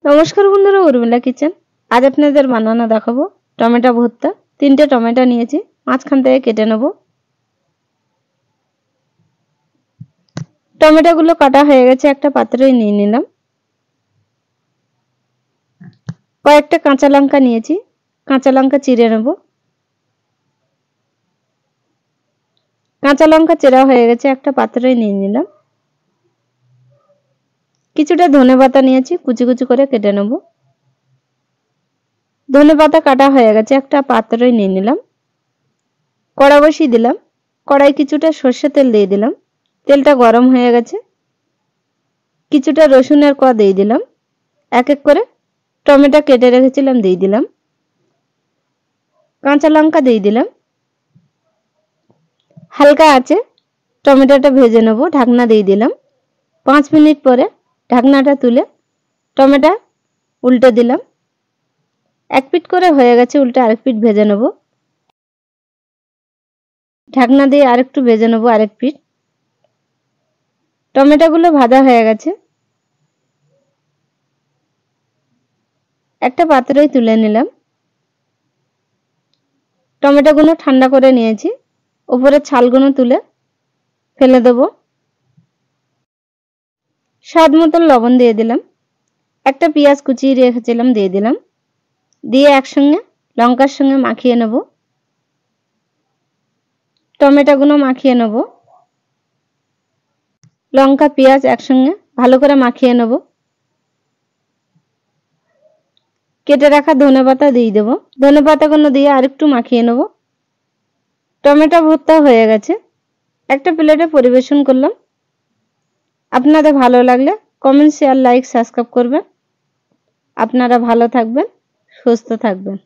নমস্কার বন্ধুরা, উর্মিলা কিচেন। আজ আপনাদের বানানো দেখাবো টমেটো ভর্তা। 3টে টমেটো নিয়েছি, মাঝখান থেকে কেটে নেব। টমেটোগুলো কাটা হয়ে গেছে, একটা পাত্রে নিয়ে নিলাম। কয়েকটা কাঁচা লঙ্কা নিয়েছি, কাঁচা লঙ্কা চিড়ে নেব। কাঁচা লঙ্কা চেরা হয়ে গেছে, একটা পাত্রে নিয়ে নিলাম। কিছুটা ধনেপাতা নিয়েছি, কুচি কুচি করে কেটে নেব। ধনেপাতা কাটা হয়ে গেছে, একটা পাত্রে নিয়ে নিলাম। কড়া বসিয়ে দিলাম। কড়াই কিছুটা সর্ষে তেল দিয়ে দিলাম। তেলটা গরম হয়ে গেছে, কিছুটা রসুনের কোয়া দিয়ে দিলাম। এক এক করে টমেটো কেটে রেখেছিলাম দিয়ে দিলাম। কাঁচা লঙ্কা দিয়ে দিলাম। হালকা আছে টমেটোটা ভেজে নেব। ঢাকনা দিয়ে দিলাম। 5 মিনিট পরে ঢাকনাটা তুলে টমেটো উল্টে দিলাম। এক পিঠ করে হয়ে গেছে, উল্টে আরেক পিঠ ভেজে নেব। ঢাকনা দিয়ে আরেকটু ভেজে নেব, আরেক পিঠ। টমেটোগুলো ভাজা হয়ে গেছে, একটা পাত্রে তুলে নিলাম। টমেটোগুলো ঠান্ডা করে নিয়েছি, উপরে ছালগুলো তুলে ফেলে দেব। স্বাদ মতন লবণ দিয়ে দিলাম। একটা পেঁয়াজ কুচিয়ে রেখেছিলাম দিয়ে দিলাম। দিয়ে একসঙ্গে লঙ্কার সঙ্গে মাখিয়ে নেব। টমেটোগুলো মাখিয়ে নেব। লঙ্কা পেঁয়াজ একসঙ্গে ভালো করে মাখিয়ে নেব। কেটে রাখা ধনেপাতা দিয়ে দেব। ধনেপাতাগুলো দিয়ে আরেকটু মাখিয়ে নেব। টমেটো ভর্তা হয়ে গেছে, একটা প্লেটে পরিবেশন করলাম। আপনাদের ভালো লাগলে কমেন্ট, শেয়ার, লাইক, সাবস্ক্রাইব করবেন। আপনারা ভালো থাকবেন, সুস্থ থাকবেন।